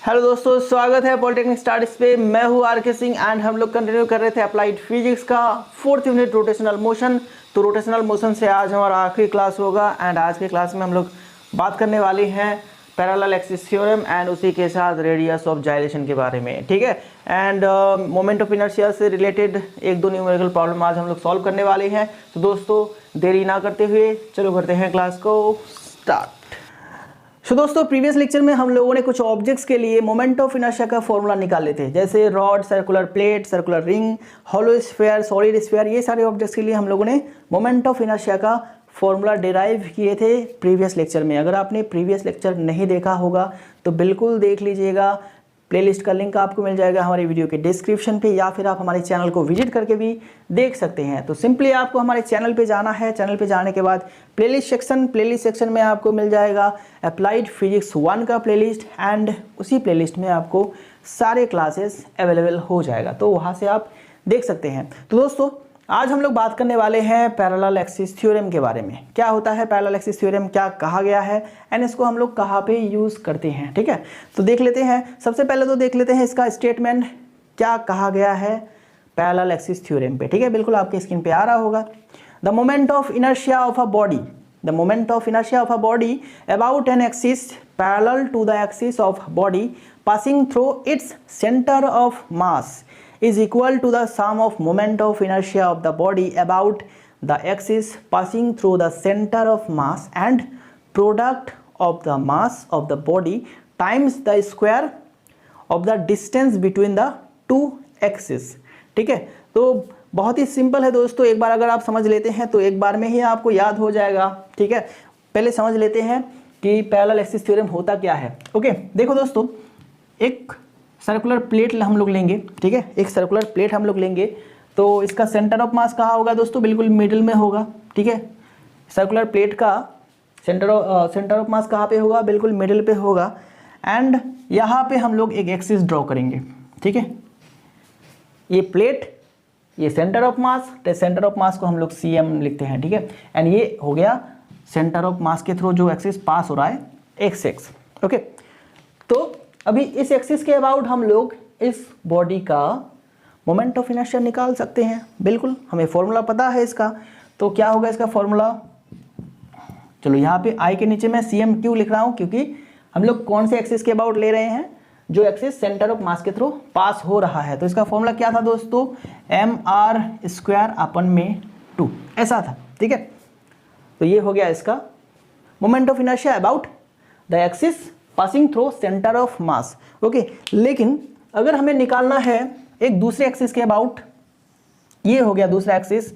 Hello दोस्तों, स्वागत है पॉलिटेक्निक स्टडीज पे। मैं हूँ आर.के. सिंह एंड हम लोग कंटिन्यू कर रहे थे अप्लाइड फिजिक्स का 4th यूनिट रोटेशनल मोशन। तो रोटेशनल मोशन से आज हमारा आखिरी क्लास होगा एंड आज के क्लास में हम लोग बात करने वाले हैं पैरेलल एक्सिस थ्योरम एंड उसी के साथ रेडियस ऑफ जाइलेशन के बारे में, ठीक है। एंड मोमेंट ऑफ इनर्शिया से रिलेटेड एक दो न्यूमेरिकल प्रॉब्लम आज हम लोग सॉल्व करने वाले हैं। तो दोस्तों देरी ना करते हुए चलो करते हैं क्लास को स्टार्ट। तो दोस्तों प्रीवियस लेक्चर में हम लोगों ने कुछ ऑब्जेक्ट्स के लिए मोमेंट ऑफ इनर्शिया का फॉर्मूला निकाले थे, जैसे rod, circular plate, circular ring, hollow sphere, solid sphere. ये सारे ऑब्जेक्ट्स के लिए हम लोगों ने मोमेंट ऑफ इनर्शिया का फॉर्मूला डिराइव किए थे प्रीवियस लेक्चर में। अगर आपने प्रीवियस लेक्चर नहीं देखा होगा तो बिल्कुल देख लीजिएगा। प्लेलिस्ट का लिंक आपको मिल जाएगा हमारे वीडियो के डिस्क्रिप्शन पे, या फिर आप हमारे चैनल को विजिट करके भी देख सकते हैं। तो सिंपली आपको हमारे चैनल पे जाना है। चैनल पे जाने के बाद प्लेलिस्ट सेक्शन में आपको मिल जाएगा अप्लाइड फिजिक्स 1 का प्लेलिस्ट एंड उसी प्लेलिस्ट में आपको सारे क्लासेस अवेलेबल हो जाएगा, तो वहाँ से आप देख सकते हैं। तो दोस्तों आज हम लोग बात करने वाले हैं पैरेलल एक्सिस थ्योरम के बारे में। क्या होता है पैरेलल एक्सिस थ्योरम, क्या कहा गया है एंड इसको हम लोग कहाँ पे यूज़ करते हैं, ठीक है। तो देख लेते हैं। सबसे पहले तो देख लेते हैं इसका स्टेटमेंट, क्या कहा गया है पैरेलल एक्सिस थ्योरम पे, ठीक है। बिल्कुल आपके स्क्रीन पे आ रहा होगा। The moment of inertia of a body, the moment of inertia of a body about an axis parallel to the axis of body passing through its centre of mass is equal to the sum of moment of inertia of the body about the axis passing through the center of mass and product of the mass of the body times the square of the distance between the two axes, ठीक है। तो बहुत ही simple है दोस्तों, एक बार अगर आप समझ लेते हैं तो एक बार में ही आपको याद हो जाएगा, ठीक है। पहले समझ लेते हैं कि पैरेलल एक्सिस थ्योरम होता क्या है। ओके देखो दोस्तों, एक सर्कुलर प्लेट हम लोग लेंगे, ठीक है। एक सर्कुलर प्लेट हम लोग लेंगे तो इसका सेंटर ऑफ मास कहाँ होगा दोस्तों, बिल्कुल मिडिल में होगा, ठीक है। सर्कुलर प्लेट का सेंटर ऑफ मास कहाँ पे होगा, बिल्कुल मिडिल पे होगा। एंड यहाँ पे हम लोग एक एक्सिस ड्रॉ करेंगे, ठीक है। ये प्लेट, ये सेंटर ऑफ मास, तो सेंटर ऑफ मास को हम लोग CM लिखते हैं, ठीक है। एंड ये हो गया सेंटर ऑफ मास के थ्रू जो एक्सिस पास हो रहा है XX, ओके। तो अभी इस एक्सिस के अबाउट हम लोग इस बॉडी का मोमेंट ऑफ इनर्शिया निकाल सकते हैं। बिल्कुल हमें फॉर्मूला पता है इसका। तो क्या होगा इसका फॉर्मूला, चलो यहाँ पे I के नीचे मैं CM क्यों लिख रहा हूँ, क्योंकि हम लोग कौन से एक्सिस के अबाउट ले रहे हैं, जो एक्सिस सेंटर ऑफ मास के थ्रू पास हो रहा है। तो इसका फॉर्मूला क्या था दोस्तों, mr²/2 ऐसा था, ठीक है। तो ये हो गया इसका moment of inertia about the axis passing through centre of mass, okay. लेकिन अगर हमें निकालना है एक दूसरे एक्सिस के अबाउट, ये हो गया दूसरा एक्सिस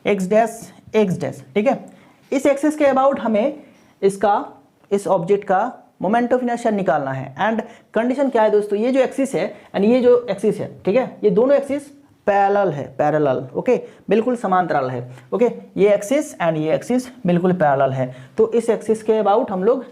x', ठीक है। इस एक्सिस के अबाउट हमें इस ऑब्जेक्ट का मोमेंट ऑफ इनर्शिया निकालना है। एंड कंडीशन क्या है दोस्तों, ये जो एक्सिस है एंड ये जो एक्सिस है, ठीक है, ये दोनों एक्सिस पैरेलल, ओके, बिल्कुल समांतराल है, ओके। ये एक्सिस एंड ये एक्सिस बिल्कुल पैरेलल है। तो इस एक्सिस के अबाउट हम लोग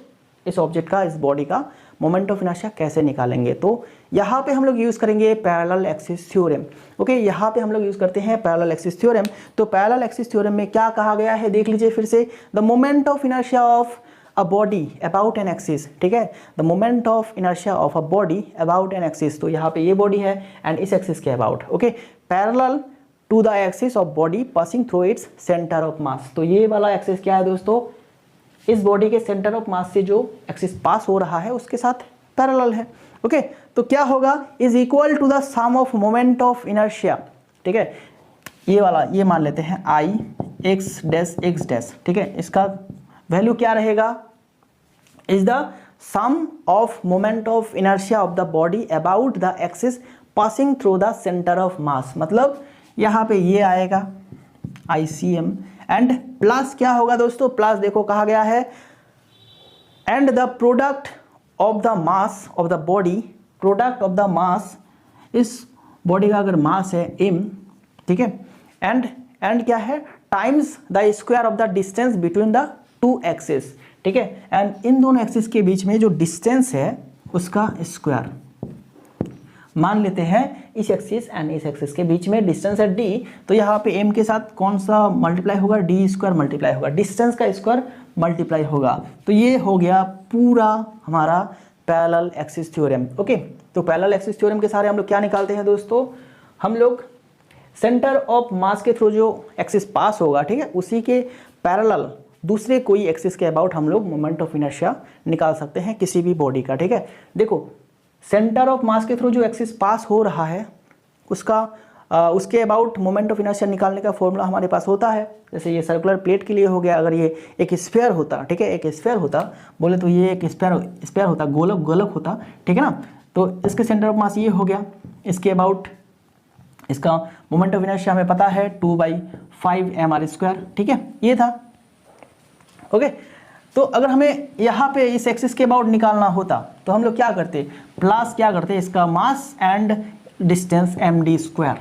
इस ऑब्जेक्ट का, इस बॉडी का मोमेंट ऑफ इनर्शिया कैसे निकालेंगे, तो यहाँ पे हम लोग यूज़ करेंगे पैरेलल एक्सिस थ्योरम, ओके। यहाँ पे हम लोग यूज़ करते हैं पैरेलल एक्सिस थ्योरम। तो पैरेलल एक्सिस थ्योरम में क्या कहा गया है देख लीजिए फिर से, the moment of inertia of a body about an axis, ठीक है। The moment of inertia of a body about an axis, तो यहाँ पे ये बॉडी है एंड इस एक्सिस के about, okay, parallel to the axis of body passing through its centre of mass. तो ये वाला एक्सिस क्या है दोस्तों, इस बॉडी के सेंटर ऑफ मास से जो एक्सिस पास हो रहा है उसके साथ पैरेलल है, ओके। तो क्या होगा, is equal to the sum of moment of inertia, ठीक है। ये वाला ये मान लेते हैं I x', ठीक है। इसका वैल्यू क्या रहेगा, is the sum of moment of inertia of the body about the axis passing through the centre of mass. मतलब यहाँ पे ये आएगा ICM एंड प्लस क्या होगा दोस्तों, प्लस देखो कहा गया है and the product of the mass of the body, product of the mass, इस बॉडी का अगर मास है m, ठीक है, एंड क्या है, times the square of the distance between the two axis, ठीक है। एंड इन दोनों एक्सिस के बीच में जो डिस्टेंस है उसका स्क्वायर मान लेते हैं। इस एक्सिस एंड इस एक्सिस के बीच में डिस्टेंस है d, तो यहाँ पे m के साथ कौन सा मल्टीप्लाई होगा, d² मल्टीप्लाई होगा, डिस्टेंस का स्क्वायर मल्टीप्लाई होगा। तो ये हो गया पूरा हमारा पैरेलल एक्सिस थ्योरम। ओके, तो पैरेलल एक्सिस थ्योरम के सहारे हम लोग क्या निकालते हैं दोस्तों, हम लोग सेंटर ऑफ मास के थ्रू जो एक्सिस पास होगा, ठीक है, उसी के पैरेलल दूसरे कोई एक्सिस के अबाउट हम लोग मोमेंट ऑफ इनर्शिया निकाल सकते हैं किसी भी बॉडी का। ठीक है, देखो सेंटर ऑफ मास के थ्रू जो एक्सिस पास हो रहा है उसके अबाउट मोमेंट ऑफ इनर्शिया निकालने का फॉर्मूला हमारे पास होता है। जैसे ये सर्कुलर प्लेट के लिए हो गया, अगर ये एक स्फीयर होता, ठीक है, एक स्फीयर होता बोले तो ये एक स्फीयर होता, गोलक होता, ठीक है ना, तो इसके सेंटर ऑफ मास ये हो गया, इसके अबाउट इसका मोमेंट ऑफ इनर्शिया हमें पता है 2/5 mr², ठीक है, ये था। ओके, तो अगर हमें यहाँ पे इस एक्सिस के अबाउट निकालना होता तो हम लोग क्या करते, प्लस क्या करते, इसका mass and distance md²।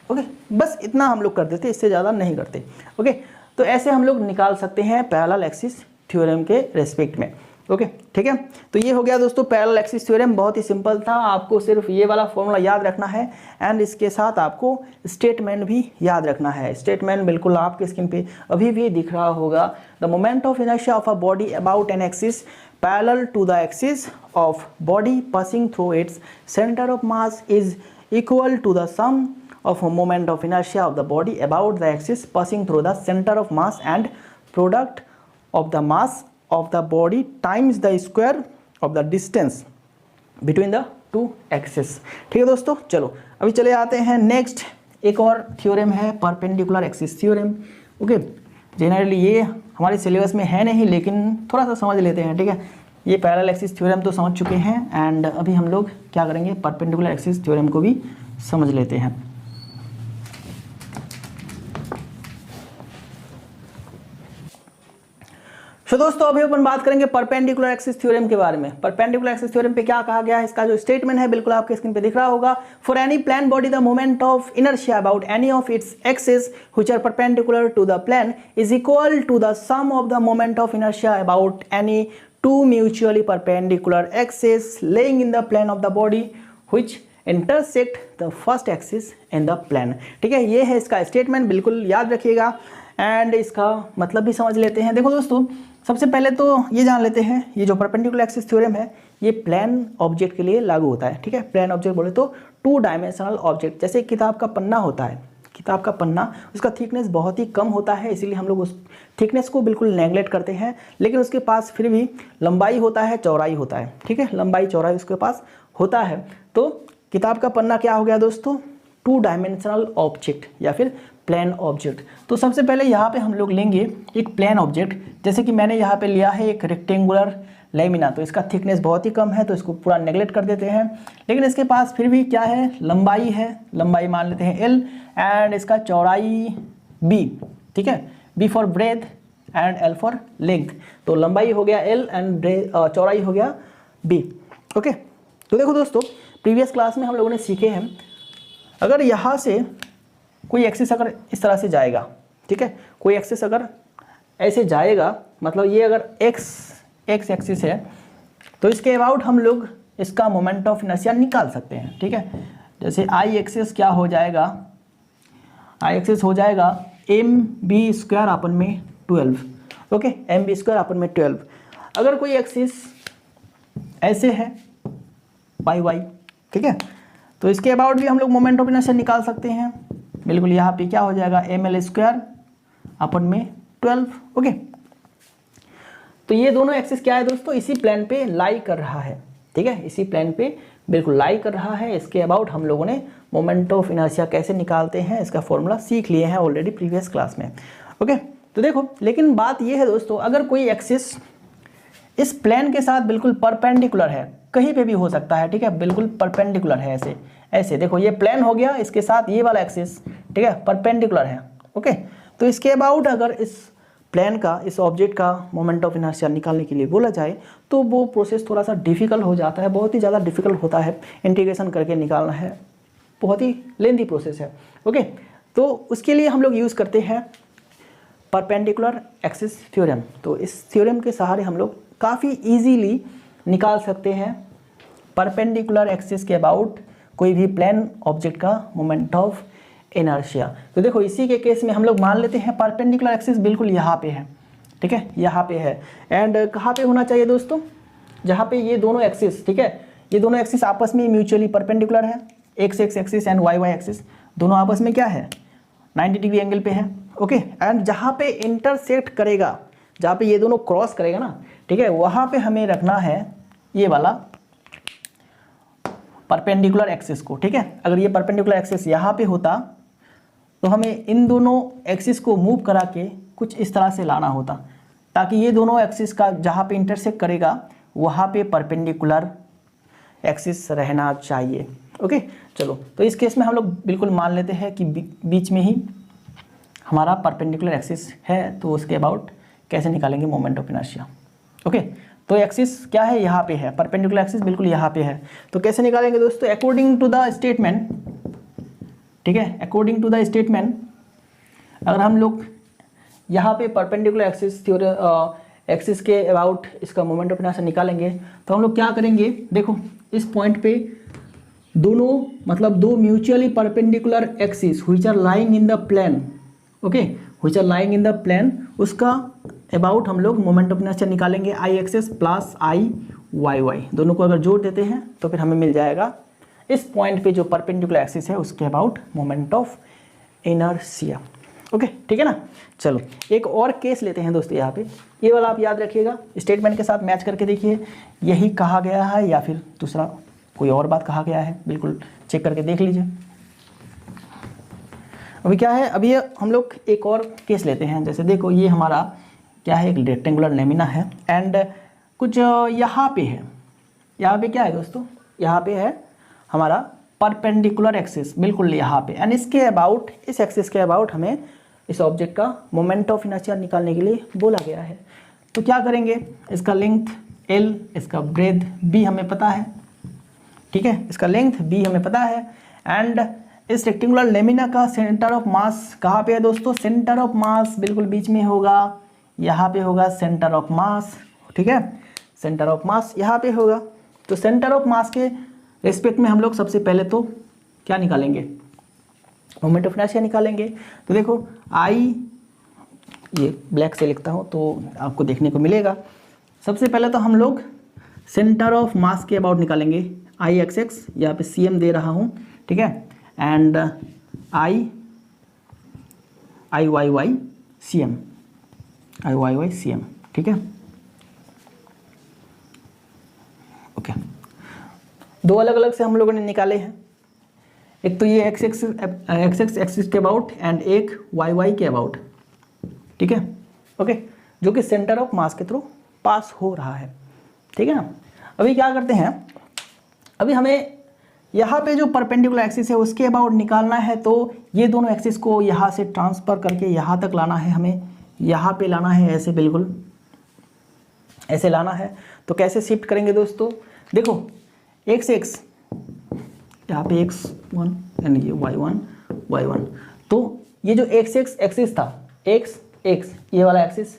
Okay, बस इतना हम लोग कर देते, इससे ज़्यादा नहीं करते। ओके, तो ऐसे हम लोग निकाल सकते हैं पैरेलल एक्सिस थ्योरम के रेस्पेक्ट में। ओके, ठीक है, तो ये हो गया दोस्तों पैरेलल एक्सिस थ्योरम। बहुत ही सिंपल था, आपको सिर्फ ये वाला फॉर्मूला याद रखना है एंड इसके साथ आपको स्टेटमेंट भी याद रखना है। स्टेटमेंट बिल्कुल आपके स्क्रीन पे अभी भी दिख रहा होगा। The moment of inertia of a body about an axis parallel to the axis of body passing through its centre of mass is equal to the sum of a moment of inertia of the body about the axis passing through the center of mass and product of the mass of the body times the square of the distance between the two axes। ठीक है दोस्तों, चलो अभी चले आते हैं next, एक और थ्योरम है perpendicular axis theorem. Okay, generally ये हमारे सिलेबस में है नहीं, लेकिन थोड़ा सा समझ लेते हैं। ठीक है, ये पैरेलल एक्सिस थ्योरम तो समझ चुके हैं एंड अभी हम लोग क्या करेंगे, परपेंडिकुलर एक्सिस थ्योरम को भी समझ लेते हैं। तो दोस्तों अभी अपन बात करेंगे परपेंडिकुलर एक्सिस थ्योरम के बारे में। परपेंडिकुलर एक्सिस थ्योरम पे क्या कहा गया है, इसका जो स्टेटमेंट है बिल्कुल आपके स्क्रीन पे दिख रहा होगा। For any plane body the moment of inertia about any of its axis which are perpendicular to the plane is equal to the sum of the moment of inertia about any two mutually perpendicular axes laying in the plane of the body which intersect the first axis in the plane। ठीक है, ये है इसका statement, बिल्कुल याद रखिएगा and इसका मतलब भी समझ लेते हैं। देखो दोस्तों, सबसे पहले तो ये जान लेते हैं, ये जो परपेंडिकुलर एक्सिस थ्योरम है ये प्लेन ऑब्जेक्ट के लिए लागू होता है। ठीक है, प्लेन ऑब्जेक्ट बोले तो 2 डायमेंशनल ऑब्जेक्ट, जैसे किताब का पन्ना होता है, किताब का पन्ना उसका थिकनेस बहुत ही कम होता है, इसीलिए हम लोग उस थिकनेस को बिल्कुल नेगलेक्ट करते हैं, लेकिन उसके पास फिर भी लंबाई होता है, चौड़ाई होता है। ठीक है, लंबाई चौड़ाई उसके पास होता है। तो किताब का पन्ना क्या हो गया दोस्तों, 2 डायमेंशनल ऑब्जेक्ट या फिर प्लेन ऑब्जेक्ट। तो सबसे पहले यहाँ पे हम लोग लेंगे एक प्लेन ऑब्जेक्ट, जैसे कि मैंने यहाँ पे लिया है एक रेक्टेंगुलर लेमिना, तो इसका थिकनेस बहुत ही कम है तो इसको पूरा नेगलेक्ट कर देते हैं, लेकिन इसके पास फिर भी क्या है, लंबाई है, लंबाई मान लेते हैं L एंड इसका चौड़ाई B। ठीक है, B for breadth and L for length, तो लंबाई हो गया L एंड चौड़ाई हो गया B। ओके, तो देखो दोस्तों प्रीवियस क्लास में हम लोगों ने सीखे हैं, अगर यहाँ से कोई एक्सिस अगर इस तरह से जाएगा, ठीक है, कोई एक्सिस अगर ऐसे जाएगा, मतलब ये अगर एक्स एक्सिस है तो इसके अबाउट हम लोग इसका मोमेंट ऑफ इनर्शिया निकाल सकते हैं। ठीक है, जैसे आई एक्सिस क्या हो जाएगा, आई एक्सिस हो जाएगा mb² अपन में 12। ओके, mb² अपन में 12। अगर कोई एक्सिस ऐसे है y, ठीक है, तो इसके अबाउट भी हम लोग मोमेंट ऑफ इनर्शिया निकाल सकते हैं। बिल्कुल यहाँ पे क्या हो जाएगा ml² अपन में 12। ओके, तो ये दोनों एक्सिस क्या है दोस्तों, इसी प्लेन पे लाई कर रहा है। ठीक है, इसी प्लेन पे बिल्कुल लाई कर रहा है। इसके अबाउट हम लोगों ने मोमेंट ऑफ इनर्शिया कैसे निकालते हैं इसका फॉर्मूला सीख लिए हैं ऑलरेडी प्रीवियस क्लास में। ओके, तो देखो लेकिन बात ये है दोस्तों, अगर कोई एक्सिस इस प्लेन के साथ बिल्कुल परपेंडिकुलर है, कहीं पे भी हो सकता है, ठीक है, बिल्कुल परपेंडिकुलर है, ऐसे ऐसे देखो ये प्लेन हो गया, इसके साथ ये वाला एक्सिस, ठीक है, परपेंडिकुलर है। ओके, तो इसके अबाउट अगर इस प्लेन का, इस ऑब्जेक्ट का मोमेंट ऑफ इनर्शिया निकालने के लिए बोला जाए तो वो प्रोसेस थोड़ा सा डिफिकल्ट हो जाता है, बहुत ही ज़्यादा डिफिकल्ट होता है, इंटीग्रेशन करके निकालना है, बहुत ही लेंथी प्रोसेस है। ओके, तो उसके लिए हम लोग यूज़ करते हैं परपेंडिकुलर एक्सिस थ्योरम। तो इस थ्योरम के सहारे हम लोग काफ़ी ईजीली निकाल सकते हैं परपेंडिकुलर एक्सिस के अबाउट कोई भी प्लेन ऑब्जेक्ट का मोमेंट ऑफ इनर्शिया। तो देखो इसी के केस में हम लोग मान लेते हैं परपेंडिकुलर एक्सिस बिल्कुल यहाँ पे है, ठीक है, यहाँ पे है, एंड कहाँ पे होना चाहिए दोस्तों, जहाँ पे ये दोनों एक्सिस, ठीक है, ये दोनों एक्सिस आपस में म्यूचुअली परपेंडिकुलर है, X axis and Y axis दोनों आपस में क्या है 90 डिग्री एंगल पे है। ओके, एंड जहाँ पे इंटरसेक्ट करेगा, जहाँ पे ये दोनों क्रॉस करेगा ना, ठीक है, वहाँ पे हमें रखना है ये वाला परपेंडिकुलर एक्सिस को। ठीक है, अगर ये परपेंडिकुलर एक्सिस यहाँ पे होता तो हमें इन दोनों एक्सिस को मूव करा के कुछ इस तरह से लाना होता, ताकि ये दोनों एक्सिस का जहाँ पे इंटरसेक्ट करेगा वहाँ पे परपेंडिकुलर एक्सिस रहना चाहिए। ओके, चलो, तो इस केस में हम लोग बिल्कुल मान लेते हैं कि बीच में ही हमारा परपेंडिकुलर एक्सिस है, तो उसके अबाउट कैसे निकालेंगे मोमेंट ऑफ इनर्शिया। ओके, तो एक्सिस क्या है, यहाँ पे है, परपेंडिकुलर एक्सिस बिल्कुल यहाँ पे है, तो कैसे निकालेंगे दोस्तों, अकॉर्डिंग टू द स्टेटमेंट। ठीक है, अकॉर्डिंग टू द स्टेटमेंट अगर हम लोग यहाँ पे परपेंडिकुलर एक्सिस एक्सिस के अबाउट इसका मोमेंट ऑफ इनर्शिया निकालेंगे, तो हम लोग क्या करेंगे, देखो इस पॉइंट पे दोनों मतलब दो mutually perpendicular axis which are lying in the plane, okay, which are lying in the plane, उसका अबाउट हम लोग मोमेंट ऑफ इनर्शिया निकालेंगे I X X plus I Y Y, दोनों को अगर जोड़ देते हैं तो फिर हमें मिल जाएगा इस पॉइंट पे जो परपेंडिकुलर एक्सिस है उसके about moment of inertia. Okay, ठीक है ना। चलो एक और केस लेते हैं दोस्तों, यहाँ पे ये वाला आप याद रखिएगा, स्टेटमेंट के साथ मैच करके देखिए यही कहा गया है या फिर दूसरा कोई और बात कहा गया है, बिल्कुल चेक करके देख लीजिए। अभी क्या है, अभी हम लोग एक और केस लेते हैं, जैसे देखो ये हमारा क्या है, एक रेक्टेंगुलर लेमिना है एंड कुछ यहाँ पे है, यहाँ पे क्या है दोस्तों, यहाँ पे है हमारा परपेंडिकुलर एक्सिस बिल्कुल यहाँ पे, एंड इसके अबाउट, इस एक्सिस के अबाउट हमें इस ऑब्जेक्ट का मोमेंट ऑफ इनर्शिया निकालने के लिए बोला गया है। तो क्या करेंगे, इसका लेंथ L, इसका ब्रेथ B हमें पता है, ठीक है, इसका लेंथ B हमें पता है, एंड इस रेक्टेंगुलर लेमिना का सेंटर ऑफ मास कहाँ पे है दोस्तों, सेंटर ऑफ मास बिल्कुल बीच में होगा, यहाँ पे होगा सेंटर ऑफ मास, ठीक है, सेंटर ऑफ मास यहाँ पे होगा। तो सेंटर ऑफ मास के रेस्पेक्ट में हम लोग सबसे पहले तो क्या निकालेंगे, मोमेंट ऑफ इनर्शिया निकालेंगे। तो देखो आई, ये ब्लैक से लिखता हूँ तो आपको देखने को मिलेगा, सबसे पहले तो हम लोग सेंटर ऑफ मास के अबाउट निकालेंगे, आई एक्स एक्स, यहाँ पे सी एम दे रहा हूँ, ठीक है, and I Y Y C M, I Y Y C M, ठीक है। ओके, दो अलग अलग से हम लोगों ने निकाले हैं, एक तो ये एक्स एक्सिस के अबाउट एंड एक वाई वाई के अबाउट, ठीक है, ओके, जो कि सेंटर ऑफ मास के थ्रू पास हो रहा है, ठीक है ना। अभी क्या करते हैं, अभी हमें यहाँ पे जो परपेंडिकुलर एक्सिस है उसके अबाउट निकालना है, तो ये दोनों एक्सिस को यहाँ से ट्रांसफ़र करके यहाँ तक लाना है, हमें यहाँ पे लाना है, ऐसे बिल्कुल ऐसे लाना है। तो कैसे शिफ्ट करेंगे दोस्तों, देखो एक्स एक्स यहाँ पे x1 यानी कि y1, तो ये जो एक्स एक्स एक्सिस था, एक्स एक्स ये वाला एक्सिस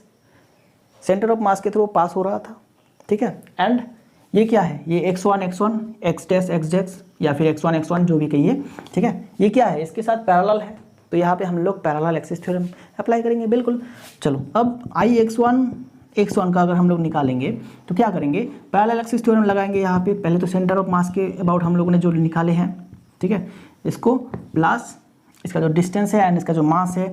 सेंटर ऑफ मास के थ्रू पास हो रहा था, ठीक है, एंड ये क्या है, ये x1 x dash x dash या फिर x1 जो भी कहिए, ठीक है, ये क्या है, इसके साथ पैरेलल है, तो यहाँ पे हम लोग पैरेलल एक्सिस थ्योरम अप्लाई करेंगे बिल्कुल। चलो अब आई x1 का अगर हम लोग निकालेंगे तो क्या करेंगे, पैरेलल एक्सिस थ्योरम लगाएंगे यहाँ पे, पहले तो सेंटर ऑफ मास के अबाउट हम लोगों ने जो निकाले हैं, ठीक है, इसको प्लस इसका जो डिस्टेंस है एंड इसका जो मास है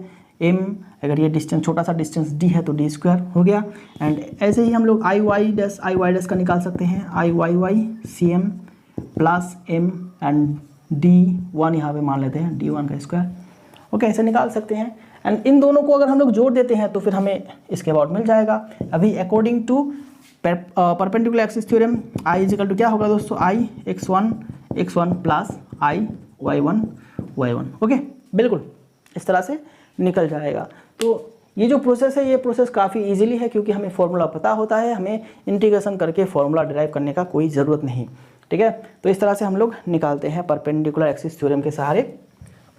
m, अगर ये डिस्टेंस छोटा सा डिस्टेंस d है तो d² हो गया, एंड ऐसे ही हम लोग आई वाई डैश का निकाल सकते हैं, I Y Y C M plus m and d1 यहाँ पे मान लेते हैं, d1 का स्क्वायर, ओके, ऐसे निकाल सकते हैं। एंड इन दोनों को अगर हम लोग जोड़ देते हैं तो फिर हमें इसके अबाउट मिल जाएगा। अभी according to perpendicular axis theorem I equal to क्या होगा दोस्तों, आई x1 प्लस आई y1, ओके, बिल्कुल इस तरह से निकल जाएगा। तो ये जो प्रोसेस है, ये प्रोसेस काफ़ी इजीली है क्योंकि हमें फॉर्मूला पता होता है, हमें इंटीग्रेशन करके फॉर्मूला डिराइव करने का कोई ज़रूरत नहीं, ठीक है। तो इस तरह से हम लोग निकालते हैं परपेंडिकुलर एक्सिस थ्योरम के सहारे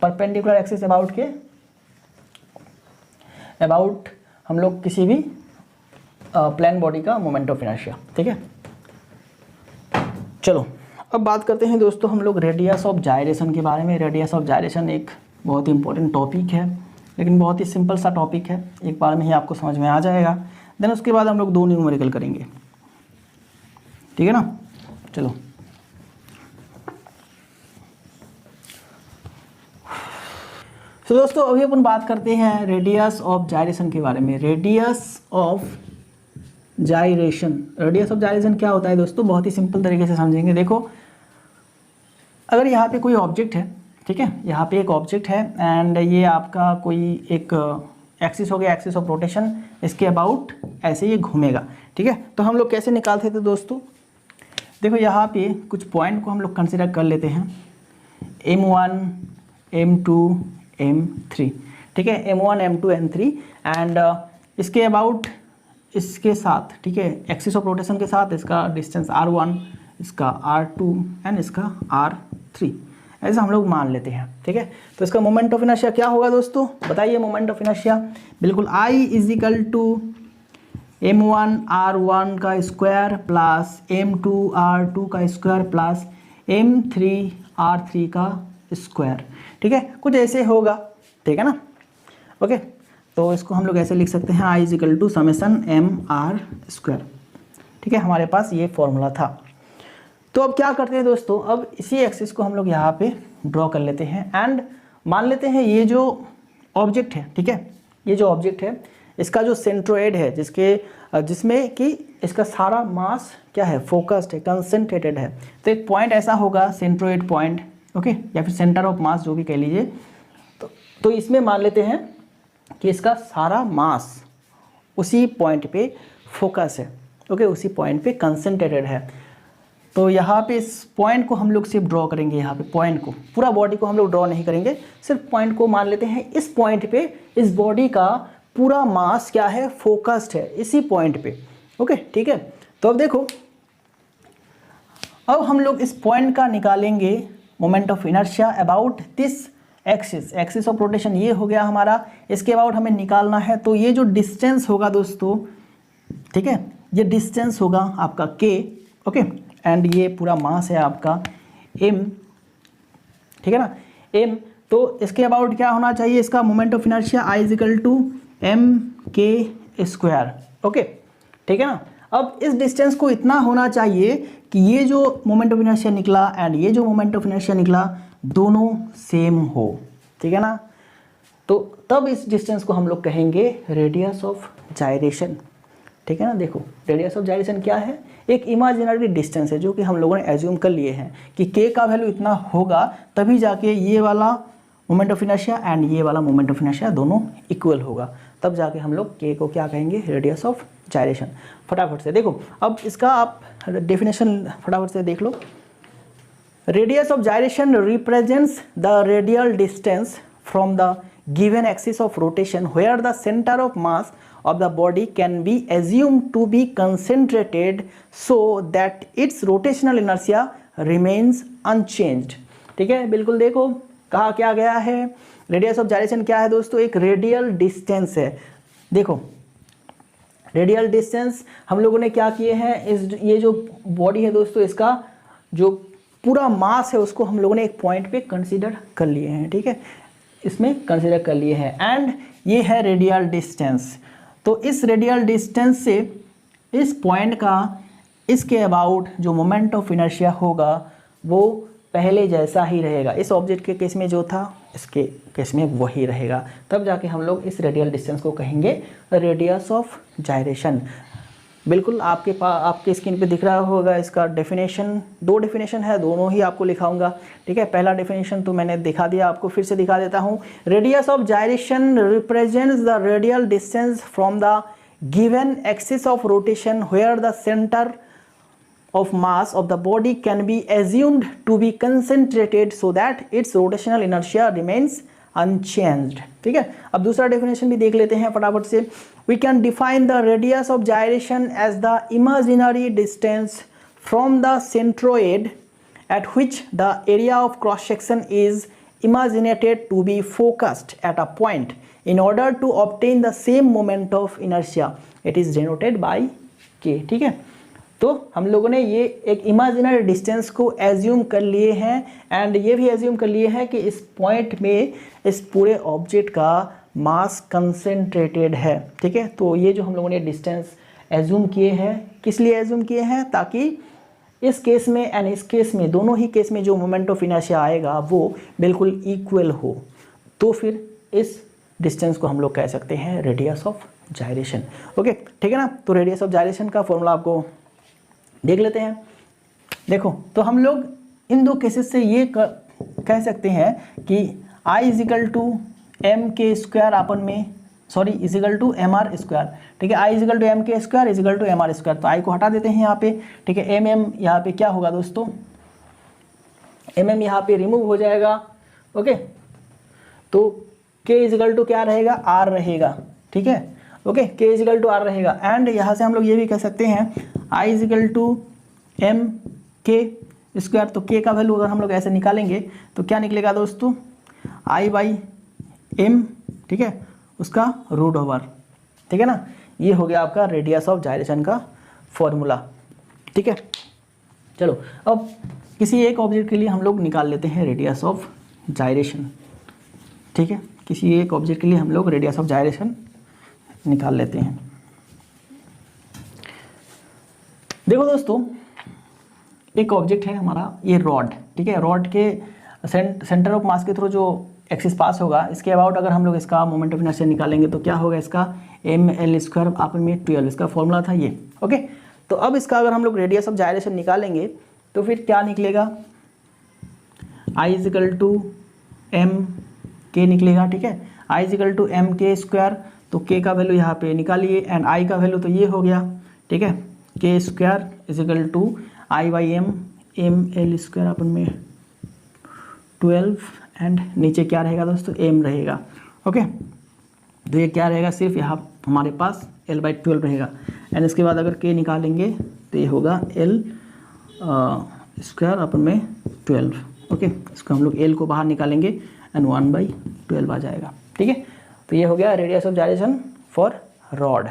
परपेंडिकुलर एक्सिस अबाउट हम लोग किसी भी प्लेन बॉडी का मोमेंट ऑफ इनर्शिया, ठीक है। चलो अब बात करते हैं दोस्तों हम लोग रेडियस ऑफ जायरेशन के बारे में। रेडियस ऑफ जायरेशन एक बहुत ही इंपॉर्टेंट टॉपिक है, लेकिन बहुत ही सिंपल सा टॉपिक है, एक बार में ही आपको समझ में आ जाएगा। देन उसके बाद हम लोग दो न्यूमेरिकल करेंगे, ठीक है ना। चलो तो दोस्तों अभी अपन बात करते हैं रेडियस ऑफ जायरेशन के बारे में। Radius of gyration, radius of gyration क्या होता है दोस्तों, बहुत ही सिंपल तरीके से समझेंगे। देखो अगर यहाँ पे कोई ऑब्जेक्ट है, ठीक है, यहाँ पे एक ऑब्जेक्ट है एंड ये आपका कोई एक एक्सिस हो गया, एक्सिस ऑफ रोटेशन, इसके अबाउट ऐसे ये घूमेगा, ठीक है। तो हम लोग कैसे निकालते थे दोस्तों, देखो यहाँ पे कुछ पॉइंट को हम लोग कंसिडर कर लेते हैं, M1 M2 M3, ठीक है, M1 M2 M3 एंड इसके अबाउट इसके साथ, ठीक है, एक्सिस ऑफ रोटेशन के साथ इसका डिस्टेंस R1, इसका R2 एंड इसका R3, ऐसा हम लोग मान लेते हैं, ठीक है। तो इसका मोमेंट ऑफ इनर्शिया क्या होगा दोस्तों, बताइए मोमेंट ऑफ इनर्शिया। बिल्कुल I equal to M1 R1 का स्क्वायर प्लस M2 R2 का स्क्वायर प्लस M3 R3 का स्क्वायर, ठीक है, कुछ ऐसे होगा, ठीक है ना। ओके, तो इसको हम लोग ऐसे लिख सकते हैं I equal to summation MR square, ठीक है, हमारे पास ये फॉर्मूला था। तो अब क्या करते हैं दोस्तों, अब इसी एक्सिस को हम लोग यहाँ पे ड्रॉ कर लेते हैं एंड मान लेते हैं ये जो ऑब्जेक्ट है, ठीक है, ये जो ऑब्जेक्ट है इसका जो सेंट्रोइड है, जिसमें कि इसका सारा मास क्या है, फोकस्ड है, कंसंट्रेटेड है। तो एक पॉइंट ऐसा होगा सेंट्रोइड पॉइंट, ओके, या फिर सेंटर ऑफ मास जो भी कह लीजिए। तो इसमें मान लेते हैं कि इसका सारा मास उसी पॉइंट पे फोकस है, ओके, उसी पॉइंट पे कंसंट्रेटेड है। तो यहाँ पे इस पॉइंट को हम लोग सिर्फ ड्रॉ करेंगे, यहाँ पे पॉइंट को, पूरा बॉडी को हम लोग ड्रॉ नहीं करेंगे, सिर्फ पॉइंट को मान लेते हैं। इस पॉइंट पे इस बॉडी का पूरा मास क्या है, फोकस्ड है इसी पॉइंट पे, ओके, ठीक है। तो अब देखो, अब हम लोग इस पॉइंट का निकालेंगे moment of inertia about this axis, axis of rotation ये हो गया हमारा, इसके अबाउट हमें निकालना है। तो ये जो डिस्टेंस होगा दोस्तों, ठीक है, ये डिस्टेंस होगा आपका k, ओके, एंड ये पूरा मास है आपका m, ठीक है ना, m। तो इसके अबाउट क्या होना चाहिए, इसका moment of inertia I equal to mk square, okay, ठीक है ना। अब इस डिस्टेंस को इतना होना चाहिए कि ये जो मोमेंट ऑफ इनर्शिया निकला एंड ये जो मोमेंट ऑफ इनर्शिया निकला दोनों सेम हो, ठीक है ना। तो तब इस डिस्टेंस को हम लोग कहेंगे रेडियस ऑफ जायरेशन, ठीक है ना। देखो रेडियस ऑफ जायरेशन क्या है, एक इमेजिनरी डिस्टेंस है जो कि हम लोगों ने एज्यूम कर लिए हैं कि k का वैल्यू इतना होगा तभी जाके ये वाला मोमेंट ऑफ इनर्शिया एंड ये वाला मोमेंट ऑफ इनर्शिया दोनों इक्वल होगा, तब जाके हम लोग k को क्या कहेंगे, रेडियस ऑफ जायरेशन। फटाफट से देखो, अब इसका आप डेफिनेशन फटाफट से देख लो। Radius of gyration represents the radial distance from the given axis of rotation where the center of mass of the body can be assumed to be concentrated so that its rotational inertia remains unchanged, ठीक है। बिल्कुल देखो कहा क्या गया है, radius of gyration क्या है दोस्तों, एक रेडियल डिस्टेंस है। देखो रेडियल डिस्टेंस हम लोगों ने क्या किए हैं, ये जो बॉडी है दोस्तों, इसका जो पूरा मास है उसको हम लोगों ने एक पॉइंट पे कंसीडर कर लिए हैं, ठीक है, इसमें कंसीडर कर लिए हैं एंड ये है रेडियल डिस्टेंस। तो इस रेडियल डिस्टेंस से इस पॉइंट का इसके अबाउट जो मोमेंट ऑफ इनर्शिया होगा वो पहले जैसा ही रहेगा, इस ऑब्जेक्ट के केस में जो था इसके केस में वही रहेगा, तब जाके हम लोग इस रेडियल डिस्टेंस को कहेंगे रेडियस ऑफ जायरेशन। बिल्कुल आपके स्क्रीन पे दिख रहा होगा इसका डेफिनेशन, दो डेफिनेशन है, दोनों ही आपको लिखाऊंगा, ठीक है। पहला डेफिनेशन तो मैंने दिखा दिया, आपको फिर से दिखा देता हूँ। Radius of gyration represents the radial distance from the given axis of rotation where the centre of mass of the body can be assumed to be concentrated so that its rotational inertia remains unchanged, ठीक है। अब दूसरा definition भी देख लेते हैं फटाफट से। We can define the radius of gyration as the imaginary distance from the centroid at which the area of cross section is imaginated to be focused at a point in order to obtain the same moment of inertia. It is denoted by k, ठीक है। तो हम लोगों ने ये एक imaginary distance को assume कर लिए हैं एंड ये भी एज्यूम कर लिए हैं कि इस पॉइंट में इस पूरे ऑब्जेक्ट का मास कंसेंट्रेटेड है, ठीक है। तो ये जो हम लोगों ने डिस्टेंस एज्यूम किए हैं, किस लिए एज्यूम किए हैं, ताकि इस केस में एंड इस केस में, दोनों ही केस में जो मोमेंट ऑफ इनर्शिया आएगा वो बिल्कुल इक्वल हो, तो फिर इस डिस्टेंस को हम लोग कह सकते हैं रेडियस ऑफ जायरेशन। ओके, ठीक है ना। तो रेडियस ऑफ जायरेशन का फॉर्मूला आपको देख लेते हैं। देखो, तो हम लोग इन दो केसेस से ये कह सकते हैं कि I equal to M K square अपन में, sorry equal to M R square, ठीक है। I equal to M K square equal to M R square, तो I को हटा देते हैं यहाँ पे, ठीक है। एम एम यहाँ पे क्या होगा दोस्तों, एम एम यहाँ पे रिमूव हो जाएगा। ओके, तो K इजिकल टू क्या रहेगा, R रहेगा, ठीक है। Okay, K equal to R रहेगा। एंड यहाँ से हम लोग ये भी कह सकते हैं I equal to M K square, तो K का वैल्यू अगर हम लोग ऐसे निकालेंगे तो क्या निकलेगा दोस्तों, I बाई एम, ठीक है, उसका रूट ओवर, ठीक है ना। ये हो गया आपका रेडियस ऑफ जायरेशन का फॉर्मूला, ठीक है। चलो अब किसी एक ऑब्जेक्ट के लिए हम लोग निकाल लेते हैं रेडियस ऑफ जायरेशन, ठीक है। किसी एक ऑब्जेक्ट के लिए हम लोग रेडियस ऑफ जायरेशन निकाल लेते हैं। देखो दोस्तों, एक ऑब्जेक्ट है हमारा ये रॉड, ठीक है। रॉड के सेंटर ऑफ मास के थ्रू जो एक्सिस पास होगा, इसके अबाउट अगर हम लोग इसका मोमेंट ऑफ इनर्शिया निकालेंगे तो क्या होगा, इसका एम एल स्क्वायर अपन में 12, इसका फॉर्मूला था ये। ओके, तो अब इसका अगर हम लोग रेडियस ऑफ जायरेशन निकालेंगे तो फिर क्या निकलेगा, आई इजिकल टू एम के निकलेगा, ठीक है। आई equal to M K square, तो के का वैल्यू यहाँ पे निकालिए एंड आई का वैल्यू तो ये हो गया, ठीक है। K square equal to I by M, M L square अपन में 12 एंड नीचे क्या रहेगा दोस्तों, एम रहेगा। ओके, तो ये क्या रहेगा, सिर्फ यहाँ हमारे पास एल बाई 12 रहेगा एंड इसके बाद अगर के निकालेंगे तो ये होगा एल स्क्वायर अपन में 12। ओके, इसको हम लोग एल को बाहर निकालेंगे एंड 1/12 आ जाएगा, ठीक है। तो ये हो गया radius of gyration for rod,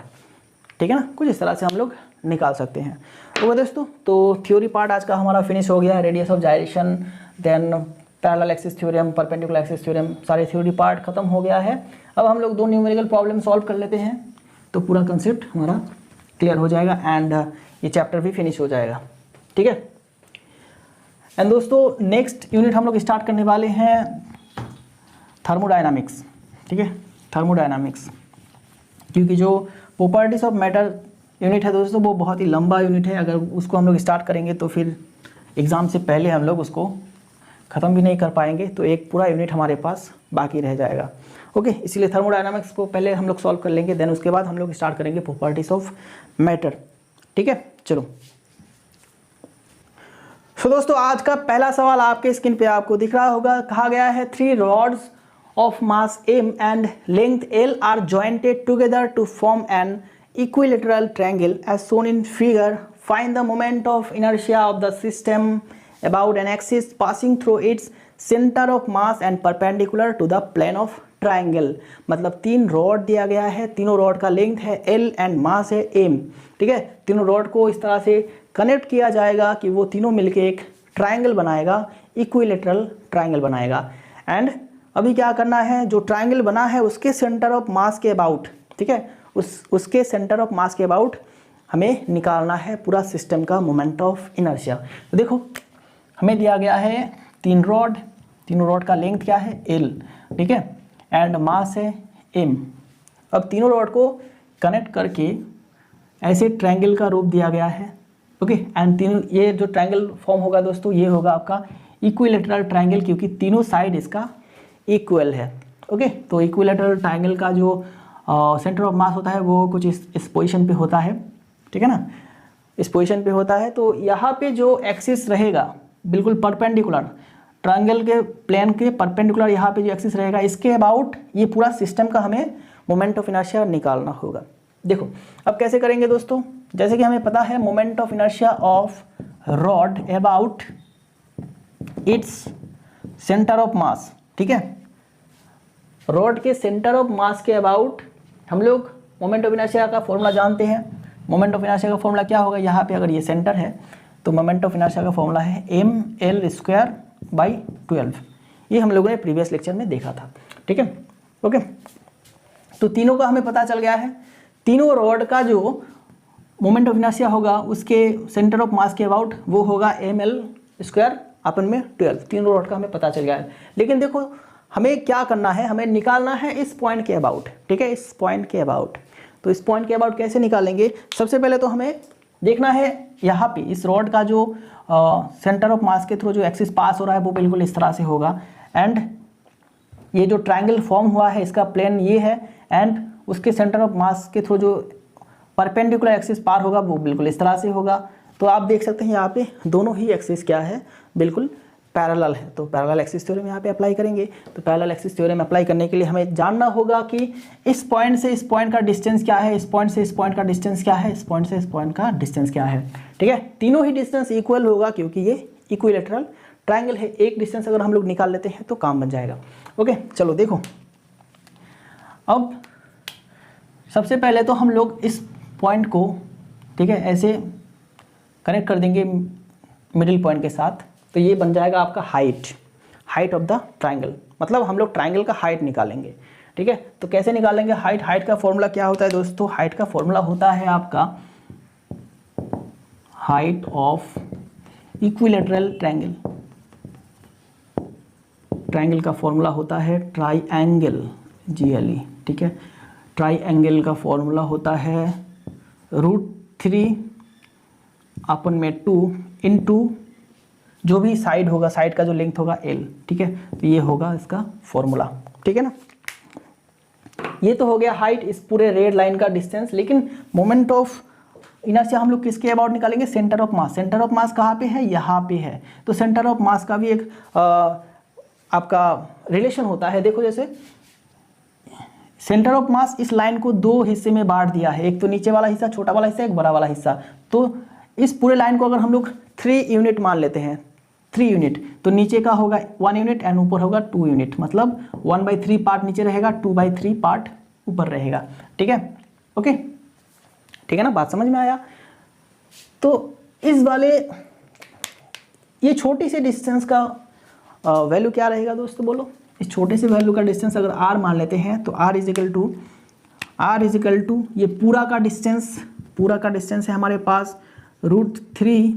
ठीक है ना। कुछ इस तरह से हम लोग निकाल सकते हैं। तो दोस्तों, तो थ्योरी पार्ट आज का हमारा फिनिश हो गया है, radius of gyration, then parallel axis theorem, perpendicular axis theorem, सारे थ्योरी पार्ट खत्म हो गया है। अब हम लोग दो न्यूमेरिकल प्रॉब्लम सॉल्व कर लेते हैं तो पूरा कंसेप्ट हमारा क्लियर हो जाएगा एंड ये चैप्टर भी फिनिश हो जाएगा, ठीक है। एंड दोस्तों, नेक्स्ट यूनिट हम लोग स्टार्ट करने वाले हैं थर्मोडायनामिक्स, ठीक है, थर्मोडायनामिक्स, क्योंकि जो प्रॉपर्टीज ऑफ मैटर यूनिट है दोस्तों वो बहुत ही लंबा यूनिट है। अगर उसको हम लोग स्टार्ट करेंगे तो फिर एग्ज़ाम से पहले हम लोग उसको ख़त्म भी नहीं कर पाएंगे, तो एक पूरा यूनिट हमारे पास बाकी रह जाएगा। ओके, इसलिए थर्मोडायनामिक्स को पहले हम लोग सॉल्व कर लेंगे, देन उसके बाद हम लोग स्टार्ट करेंगे प्रॉपर्टीज ऑफ मैटर, ठीक है। चलो, सो दोस्तों, आज का पहला सवाल आपके स्क्रीन पे आपको दिख रहा होगा। कहा गया है 3 rods of mass m and length l are jointed together to form an equilateral triangle as shown in figure. Find the moment of inertia of the system about an axis passing through its center of mass and perpendicular to the plane of triangle। मतलब 3 rod दिया गया है, तीनों rod का length है l and mass है m, ठीक है। तीनों रॉड को इस तरह से कनेक्ट किया जाएगा कि वो तीनों मिलके एक ट्राइंगल बनाएगा, इक्विलेटरल ट्राइंगल बनाएगा। एंड अभी क्या करना है, जो ट्राइंगल बना है उसके सेंटर ऑफ मास के अबाउट, ठीक है, उसके सेंटर ऑफ मास के अबाउट हमें निकालना है पूरा सिस्टम का मोमेंट ऑफ इनर्शिया। तो देखो, हमें दिया गया है 3 रॉड, तीनों रॉड का लेंथ क्या है l, ठीक है, एंड मास है m। अब तीनों रॉड को कनेक्ट करके ऐसे ट्रायंगल का रूप दिया गया है। ओके, एंड तीनों, ये जो ट्रायंगल फॉर्म होगा दोस्तों ये होगा आपका इक्विलेटरल ट्रायंगल, क्योंकि तीनों साइड इसका इक्वल है। ओके, तो इक्विलेटरल ट्रायंगल का जो सेंटर ऑफ मास होता है वो कुछ इस पोजीशन पे होता है, ठीक है ना, इस पोजीशन पे होता है। तो यहाँ पे जो एक्सिस रहेगा बिल्कुल परपेंडिकुलर, ट्रायंगल के प्लेन के परपेंडिकुलर यहाँ पे जो एक्सिस रहेगा, इसके अबाउट ये पूरा सिस्टम का हमें मोमेंट ऑफ इनर्शिया निकालना होगा। देखो अब कैसे करेंगे दोस्तों, जैसे कि हमें पता है moment of inertia of rod about it's centre of मास, ठीक है। रॉड के सेंटर ऑफ मास के अबाउट हम लोग मोमेंट ऑफ इनर्शिया का फॉर्मूला जानते हैं। मोमेंट ऑफ इनर्शिया का फॉर्मूला क्या होगा, यहाँ पे अगर ये सेंटर है तो मोमेंट ऑफ इनर्शिया का फॉर्मूला है एम एल स्क्वायर बाई 12। ये हम लोगों ने प्रीवियस लेक्चर में देखा था, ठीक है। ओके, तो तीनों का हमें पता चल गया है। तीनों रॉड का जो मोमेंट ऑफ इनर्शिया होगा उसके सेंटर ऑफ मास के अबाउट, वो होगा ml² अपन में 12। तीनों रॉड का हमें पता चल गया है। लेकिन देखो हमें क्या करना है, हमें निकालना है इस पॉइंट के अबाउट, ठीक है, इस पॉइंट के अबाउट। तो इस पॉइंट के अबाउट कैसे निकालेंगे, सबसे पहले तो हमें देखना है यहाँ पे इस रॉड का जो सेंटर ऑफ मास के थ्रू जो एक्सिस पास हो रहा है वो बिल्कुल इस तरह से होगा, एंड ये जो ट्रायंगल फॉर्म हुआ है इसका प्लेन ये है, एंड उसके सेंटर ऑफ मास के थ्रू जो परपेंडिकुलर एक्सिस पार होगा वो बिल्कुल इस तरह से होगा। तो आप देख सकते हैं यहाँ पे दोनों ही एक्सिस क्या है, बिल्कुल पैरेलल है। तो पैरेलल एक्सिस थ्योरम यहाँ पे अप्लाई करेंगे। तो पैरेलल एक्सिस थ्योरम अप्लाई करने के लिए हमें जानना होगा कि इस पॉइंट से इस पॉइंट का डिस्टेंस क्या है, इस पॉइंट से इस पॉइंट का डिस्टेंस क्या है, इस पॉइंट से इस पॉइंट का डिस्टेंस क्या है, ठीक है। तीनों ही डिस्टेंस इक्वल होगा क्योंकि ये इक्विलैटरल ट्रायंगल है। एक डिस्टेंस अगर हम लोग निकाल लेते हैं तो काम बन जाएगा। ओके चलो देखो, अब सबसे पहले तो हम लोग इस पॉइंट को, ठीक है, ऐसे कनेक्ट कर देंगे मिडिल पॉइंट के साथ। तो ये बन जाएगा आपका हाइट ऑफ द ट्रायंगल, मतलब हम लोग ट्रायंगल का हाइट निकालेंगे, ठीक है। तो कैसे निकालेंगे हाइट का फॉर्मूला क्या होता है दोस्तों, हाइट का फॉर्मूला होता है आपका height of equilateral triangle. Triangle का फॉर्मूला होता है ट्राइएंगल, GLE, ठीक है। ट्राइएंगल का फॉर्मूला होता है √3 अपन में 2 इंटू जो भी साइड होगा, साइड का जो लेंथ होगा L, ठीक है। तो ये होगा इसका फॉर्मूला, ठीक है ना। ये तो हो गया हाइट, इस पूरे रेड लाइन का डिस्टेंस। लेकिन मोमेंट ऑफ इनर्शिया हम लोग किसके अबाउट निकालेंगे, centre of mass. Centre of मास कहाँ पे है, यहाँ पे है। तो सेंटर ऑफ मास का भी एक आपका रिलेशन होता है। देखो जैसे सेंटर ऑफ मास इस लाइन को दो हिस्से में बांट दिया है, एक तो नीचे वाला हिस्सा, छोटा वाला हिस्सा, एक बड़ा वाला हिस्सा। तो इस पूरे लाइन को अगर हम लोग 3 यूनिट मान लेते हैं, 3 यूनिट, तो नीचे का होगा 1 यूनिट एंड ऊपर होगा 2 यूनिट, मतलब 1/3 पार्ट नीचे रहेगा, 2/3 पार्ट ऊपर रहेगा, ठीक है। ओके ठीक है ना, बात समझ में आया। तो इस वाले ये छोटी सी डिस्टेंस का वैल्यू क्या रहेगा दोस्तों, बोलो। इस छोटे से वैल्यू का डिस्टेंस अगर r मान लेते हैं तो r इजिकल टू ये पूरा का डिस्टेंस है हमारे पास √3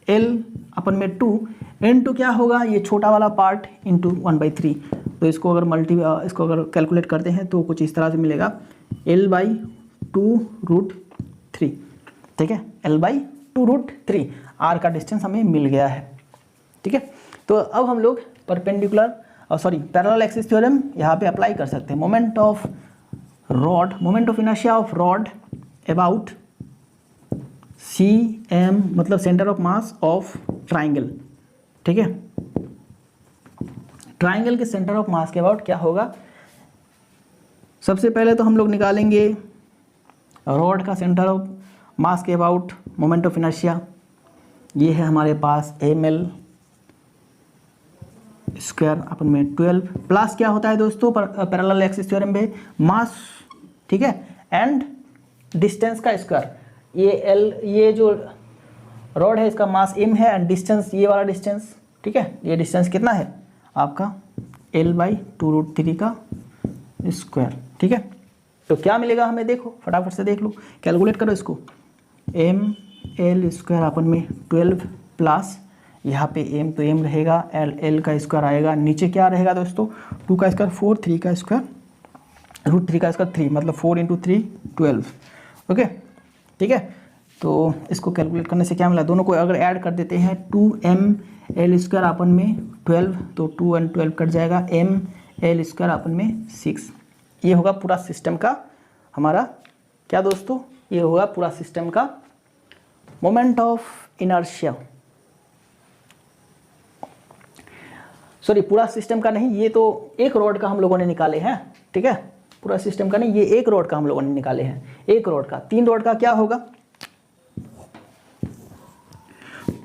L अपन में 2 इंटू क्या होगा, ये छोटा वाला पार्ट इंटू 1/3। तो इसको अगर कैलकुलेट करते हैं तो कुछ इस तरह से मिलेगा L/2 √3, ठीक है। L/2 √3 r का डिस्टेंस हमें मिल गया है, ठीक है। तो अब हम लोग पैरेलल एक्सिस थ्योरम यहाँ पे अप्लाई कर सकते हैं। Moment of inertia of rod about CM, मतलब centre of mass of triangle, ठीक है। ट्राइंगल के सेंटर ऑफ मास के अबाउट क्या होगा, सबसे पहले तो हम लोग निकालेंगे रॉड का सेंटर ऑफ मास के अबाउट मोमेंट ऑफ इनर्शिया। ये है हमारे पास ml² अपन में 12 प्लस क्या होता है दोस्तों पैरेलल एक्सिस थ्योरम में, मास, ठीक है, एंड डिस्टेंस का स्क्वायर। ये जो रॉड है इसका मास m है एंड डिस्टेंस ये वाला डिस्टेंस, ठीक है। ये डिस्टेंस कितना है आपका L/2 √3 का स्क्वायर, ठीक है। तो क्या मिलेगा हमें, देखो फटाफट से देख लो, कैलकुलेट करो इसको। ml² अपन में 12 प्लस यहाँ पे m तो m रहेगा, L का स्क्वायर आएगा, नीचे क्या रहेगा दोस्तों 2 का स्क्वायर 4, 3 का स्क्वायर √3 का स्क्वायर 3, मतलब 4 × 3 12, ओके ठीक है। तो इसको कैलकुलेट करने से क्या मिला, दोनों को अगर ऐड कर देते हैं 2ml² अपन में 12, तो 2 और 12 कट जाएगा, ml² अपन में 6। ये होगा पूरा सिस्टम का हमारा क्या दोस्तों, ये होगा पूरा सिस्टम का मोमेंट ऑफ इनर्शिया। सॉरी, पूरा सिस्टम का नहीं, ये तो एक रॉड का हम लोगों ने निकाले हैं, ठीक है। पूरा सिस्टम का नहीं, ये एक रॉड का हम लोगों ने निकाले हैं, एक रॉड का। 3 रॉड का क्या होगा,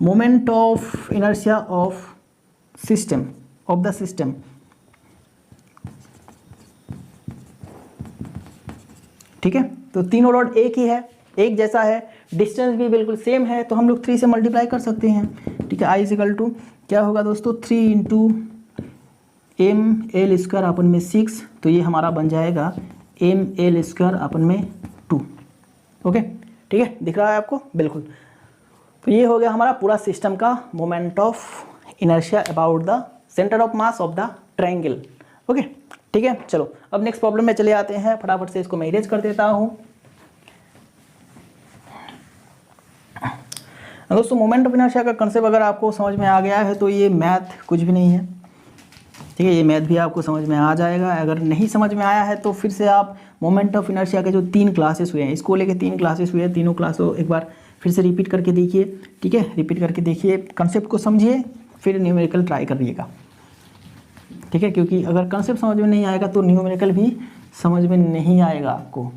moment of inertia of the system, ठीक है। तो तीनों रॉड एक ही है, एक जैसा है, डिस्टेंस भी बिल्कुल सेम है, तो हम लोग 3 से मल्टीप्लाई कर सकते हैं, ठीक है। I क्या होगा दोस्तों 3 × ml² अपन में 6, तो ये हमारा बन जाएगा ml² अपन में 2, ओके ठीक है, दिख रहा है आपको, बिल्कुल। तो ये हो गया हमारा पूरा सिस्टम का moment of inertia about the centre of mass of the triangle. Okay, ठीक है। चलो अब नेक्स्ट प्रॉब्लम में चले आते हैं, फटाफट से इसको मैं इरेज कर देता हूँ। दोस्तों मोमेंट ऑफ इनर्शिया का कंसेप्ट अगर आपको समझ में आ गया है तो ये मैथ कुछ भी नहीं है, ठीक है। ये मैथ भी आपको समझ में आ जाएगा। अगर नहीं समझ में आया है तो फिर से आप मोमेंट ऑफ इनर्शिया के जो 3 क्लासेस हुए हैं, इसको लेके 3 क्लासेस हुए हैं, तीनों क्लासों एक बार फिर से रिपीट करके देखिए, ठीक है। रिपीट करके देखिए, कंसेप्ट को समझिए, फिर न्यूमेरिकल ट्राई करिएगा, ठीक है। क्योंकि अगर कंसेप्ट समझ में नहीं आएगा तो न्यूमेरिकल भी समझ में नहीं आएगा आपको।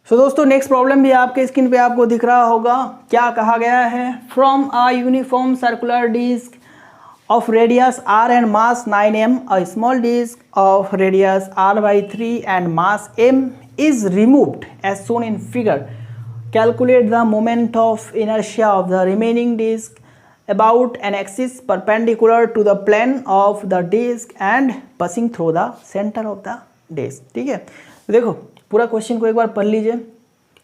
सो दोस्तों नेक्स्ट प्रॉब्लम भी आपके स्क्रीन पे आपको दिख रहा होगा। क्या कहा गया है? From a uniform circular disc of radius r and mass 9 m, a small disk of radius r/3 and mass m is removed as shown in figure. Calculate the moment of inertia of the remaining disk about an axis perpendicular to the plane of the disk and passing through the center of the disk. ठीक है, तो देखो पूरा question को एक बार पढ़ लीजिए,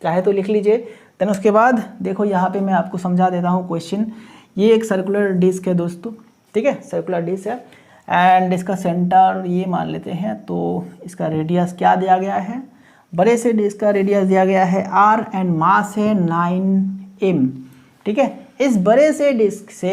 चाहे तो लिख लीजिए, देन उसके बाद देखो यहाँ पे मैं आपको समझा देता हूँ क्वेश्चन। ये एक सर्कुलर डिस्क है दोस्तों, ठीक है, सर्कुलर डिस्क है एंड इसका सेंटर ये मान लेते हैं। तो इसका रेडियस क्या दिया गया है? बड़े से डिस्क का रेडियस दिया गया है r एंड मास है 9m, ठीक है। इस बड़े से डिस्क से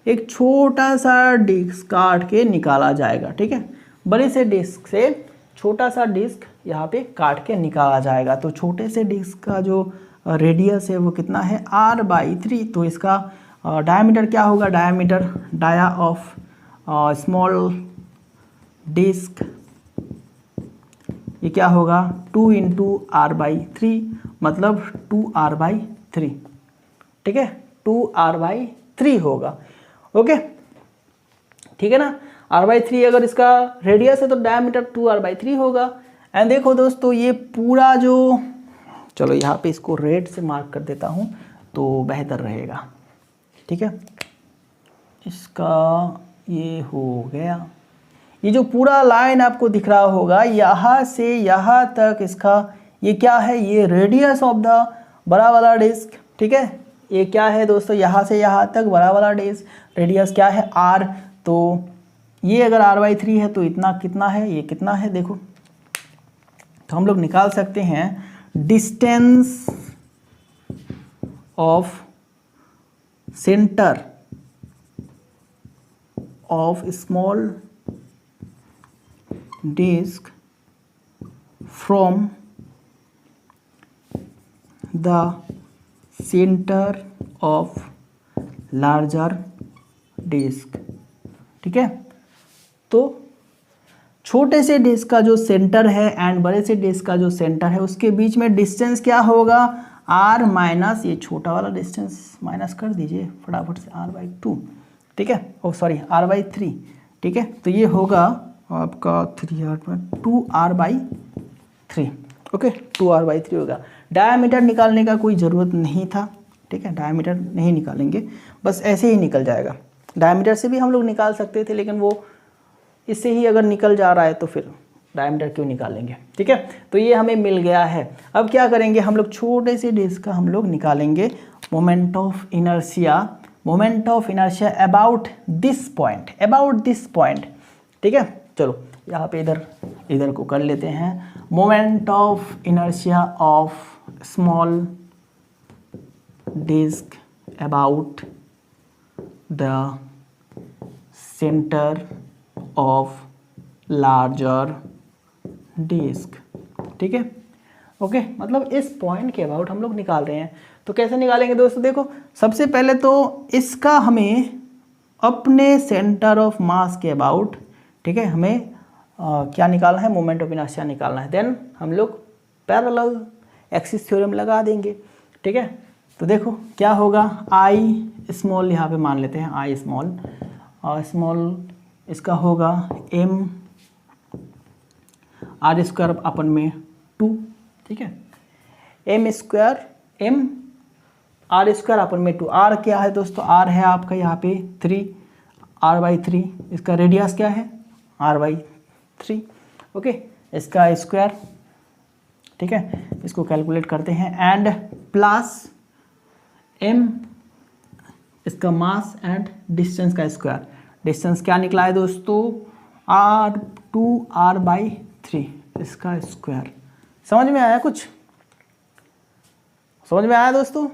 एक छोटा सा डिस्क काट के निकाला जाएगा, ठीक है। बड़े से डिस्क से छोटा सा डिस्क यहाँ पे काट के निकाला जाएगा। तो छोटे से डिस्क का जो रेडियस है वो कितना है? r/3। तो इसका डायमीटर क्या होगा? Diameter dia of small disc ये क्या होगा? 2 × r/3 मतलब 2r/3, ठीक है, 2r/3 होगा। ओके, ठीक है ना। r/3 अगर इसका रेडियस है तो डायमीटर 2r/3 होगा। एंड देखो दोस्तों ये पूरा जो, चलो यहाँ पे इसको रेड से मार्क कर देता हूँ तो बेहतर रहेगा, ठीक है। इसका ये हो गया, ये जो पूरा लाइन आपको दिख रहा होगा यहाँ से यहाँ तक, इसका ये क्या है? ये रेडियस ऑफ द बड़ा वाला डिस्क, ठीक है। ये क्या है दोस्तों? यहाँ से यहाँ तक बड़ा वाला डिस्क रेडियस क्या है? r। तो ये अगर r/3 है तो इतना कितना है? ये कितना है देखो। तो हम लोग निकाल सकते हैं distance of centre of small disk from the center of larger disk, ठीक है। तो छोटे से डिस्क का जो सेंटर है एंड बड़े से डिस्क का जो सेंटर है उसके बीच में डिस्टेंस क्या होगा? r माइनस ये छोटा वाला डिस्टेंस माइनस कर दीजिए फटाफट से, r/2, ठीक है, ओ सॉरी r/3, ठीक है। तो ये होगा आपका 2r/3, ओके, 2r/3 होगा। डायमीटर निकालने का कोई ज़रूरत नहीं था, ठीक है, डायमीटर नहीं निकालेंगे, बस ऐसे ही निकल जाएगा। डायमीटर से भी हम लोग निकाल सकते थे लेकिन वो इससे ही अगर निकल जा रहा है तो फिर डायमीटर क्यों निकालेंगे, ठीक है। तो ये हमें मिल गया है। अब क्या करेंगे हम लोग? छोटे से डिस्क का हम लोग निकालेंगे moment of inertia, moment of inertia about this point, ठीक है। चलो यहाँ पे इधर को कर लेते हैं। Moment of inertia of small disc about the centre of larger disc, ठीक है, ओके। मतलब इस पॉइंट के अबाउट हम लोग निकाल रहे हैं। तो कैसे निकालेंगे दोस्तों? देखो सबसे पहले तो इसका हमें अपने सेंटर ऑफ मास के अबाउट, ठीक है, हमें क्या निकालना है? मोमेंट ऑफ इनर्शिया निकालना है। देन हम लोग पैरेलल एक्सिस थ्योरम लगा देंगे, ठीक है। तो देखो क्या होगा? आई स्मॉल यहाँ पे मान लेते हैं, आई स्मॉल, और स्मॉल इसका होगा m r² अपन में 2, ठीक है, m r² अपन में 2। r क्या है दोस्तों? r है आपका यहाँ पे 3, r/3। इसका रेडियस क्या है? r/3। ओके, इसका स्क्वायर, ठीक है, इसको कैलकुलेट करते हैं एंड प्लस m इसका मास एंड डिस्टेंस का स्क्वायर। डिस्टेंस क्या निकला है दोस्तों, r/3 इसका स्क्वायर। समझ में आया कुछ? समझ में आया दोस्तों?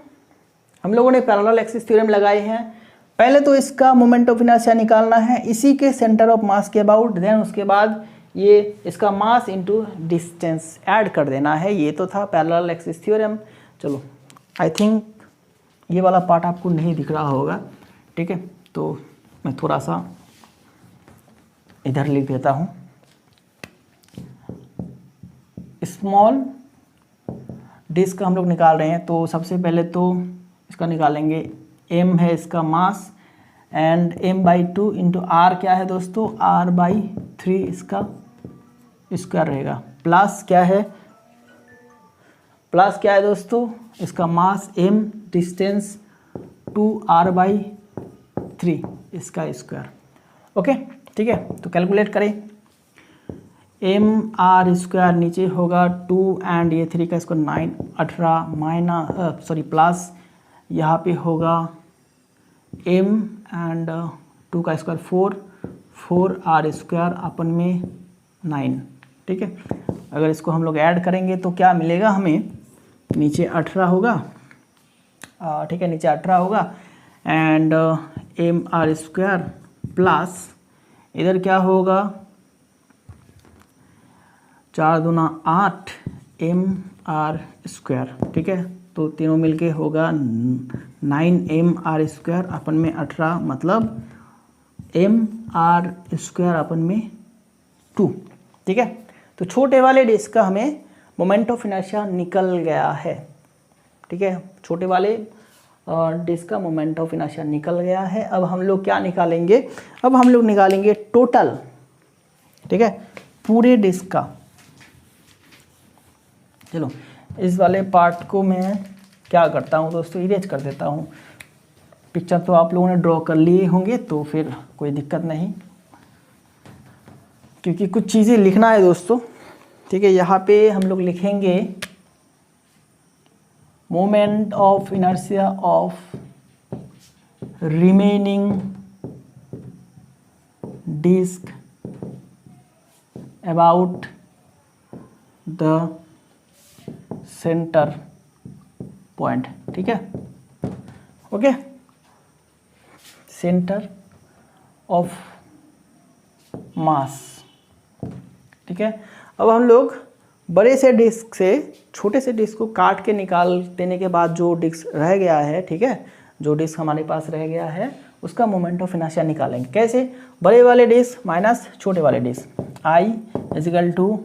हम लोगों ने पैरेलल एक्सिस थ्योरम लगाए हैं। पहले तो इसका मोमेंट ऑफ इनर्शिया निकालना है इसी के सेंटर ऑफ मास के अबाउट, देन उसके बाद ये इसका मास इनटू डिस्टेंस ऐड कर देना है। ये तो था पैरेलल एक्सिस थ्योरम। चलो, आई थिंक ये वाला पार्ट आपको नहीं दिख रहा होगा, ठीक है, तो मैं थोड़ा सा इधर लिख देता हूँ। स्मॉल डिस्क का हम लोग निकाल रहे हैं, तो सबसे पहले तो इसका निकालेंगे, m है इसका mass and m/2 into r क्या है दोस्तों, r/3 इसका स्क्वायर रहेगा, प्लस क्या है, प्लस क्या है दोस्तों, इसका मास m, डिस्टेंस 2r/3 इसका स्क्वायर। ओके, ठीक है, तो कैलकुलेट करें। mr² नीचे होगा 2 एंड ये 3 का स्क्वायर 9, 18 माइनस प्लस यहाँ पे होगा m एंड 2 का स्क्वायर 4r² अपन में 9, ठीक है। अगर इसको हम लोग ऐड करेंगे तो क्या मिलेगा हमें, नीचे 18 होगा, ठीक है, नीचे 18 होगा एंड mr² प्लस इधर क्या होगा, 4 दूना 8 mr², ठीक है, तो तीनों मिलके होगा 9mr² अपन में 18, मतलब mr² अपन में 2, ठीक है। तो छोटे वाले डिस्क का हमें मोमेंट ऑफ इनर्शिया निकल गया है, ठीक है, छोटे वाले डिस्क का मोमेंट ऑफ इनर्शिया निकल गया है। अब हम लोग क्या निकालेंगे, अब हम लोग निकालेंगे टोटल, ठीक है, पूरे डिस्क का। चलो, इस वाले पार्ट को मैं क्या करता हूँ दोस्तों, इरेज कर देता हूँ। पिक्चर तो आप लोगों ने ड्रॉ कर लिए होंगे तो फिर कोई दिक्कत नहीं, क्योंकि कुछ चीज़ें लिखना है दोस्तों, ठीक है। यहाँ पे हम लोग लिखेंगे moment of inertia of remaining disc about the centre point, ठीक है, ओके, सेंटर ऑफ मास, ठीक है। अब हम लोग बड़े से डिस्क से छोटे से डिस्क को काट के निकाल देने के बाद जो डिस्क रह गया है, ठीक है, जो डिस्क हमारे पास रह गया है उसका मोमेंट ऑफ इनर्शिया निकालेंगे। कैसे, बड़े वाले डिस्क माइनस छोटे वाले disc, I equal to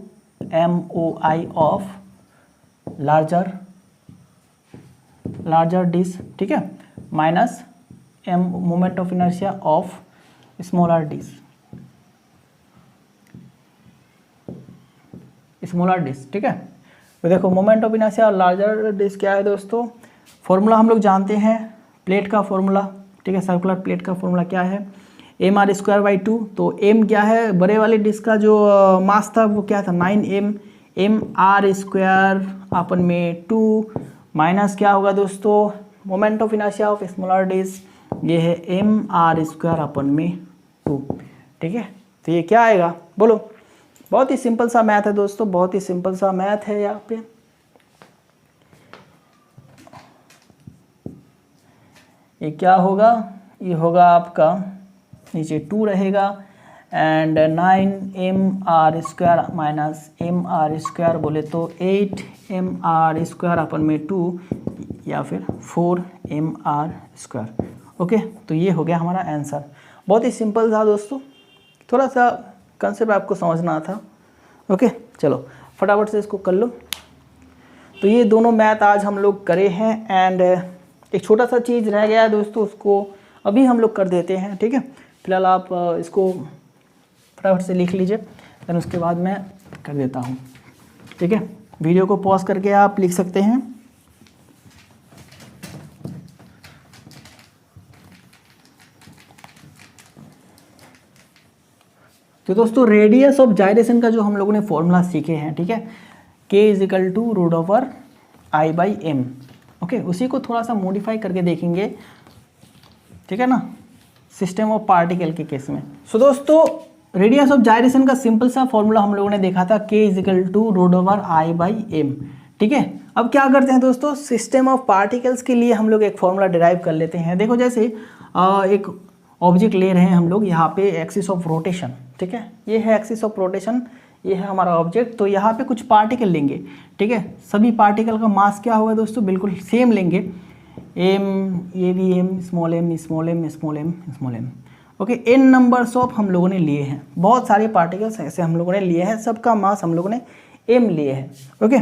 MOI of larger disc, ठीक है, minus m moment of inertia of smaller disc, ठीक है। तो देखो, मोमेंट ऑफ इनर्शिया और लार्जर डिस्क क्या है दोस्तों, फॉर्मूला हम लोग जानते हैं, प्लेट का फॉर्मूला, ठीक है, सर्कुलर प्लेट का फॉर्मूला क्या है, mr²/2। तो m क्या है, बड़े वाले डिस्क का जो मास था वो क्या था, 9m, mr² अपन में 2 माइनस क्या होगा दोस्तों, moment of inertia of smaller disc, ये है mr² अपन में 2, ठीक है। तो ये क्या आएगा, बोलो। बहुत ही सिंपल सा मैथ है दोस्तों, बहुत ही सिंपल सा मैथ है। यहाँ पे ये क्या होगा, ये होगा आपका, नीचे 2 रहेगा एंड 9mr² माइनस mr² बोले तो 8mr² अपन में 2 या फिर 4mr²। ओके, तो ये हो गया हमारा आंसर। बहुत ही सिंपल था दोस्तों, थोड़ा सा कंसेप्ट आपको समझना था। ओके, चलो फटाफट से इसको कर लो। तो ये दोनों मैथ आज हम लोग करे हैं एंड एक छोटा सा चीज़ रह गया है दोस्तों, उसको अभी हम लोग कर देते हैं, ठीक है। फिलहाल आप इसको फटाफट से लिख लीजिए, फिर उसके बाद मैं कर देता हूँ, ठीक है। वीडियो को पॉज करके आप लिख सकते हैं। तो दोस्तों रेडियस ऑफ जाइरेशन का जो हम लोगों ने फॉर्मूला सीखे हैं, ठीक है, k is equal to root over I by M. Okay, उसी को थोड़ा सा मॉडिफाई करके देखेंगे, ठीक है ना, सिस्टम ऑफ पार्टिकल के केस में। सो दोस्तों रेडियस ऑफ जाइरेशन का सिंपल सा फॉर्मूला हम लोगों ने देखा था, k is equal to root over I by M. ठीक है, अब क्या करते हैं दोस्तों, सिस्टम ऑफ पार्टिकल्स के लिए हम लोग एक फॉर्मूला डिराइव कर लेते हैं। देखो जैसे एक ऑब्जेक्ट ले रहे हैं हम लोग, यहाँ पे एक्सिस ऑफ रोटेशन, ठीक है, ये है एक्सिस ऑफ रोटेशन, ये है हमारा ऑब्जेक्ट। तो यहाँ पे कुछ पार्टिकल लेंगे, ठीक है, सभी पार्टिकल का मास क्या होगा दोस्तों, बिल्कुल सेम लेंगे, एम, ये भी M, small M small M small M small M. Okay, N numbers of हम लोगों ने लिए हैं, बहुत सारे पार्टिकल्स ऐसे हम लोगों ने लिए हैं, सबका मास हम लोगों ने एम लिए हैं। ओके,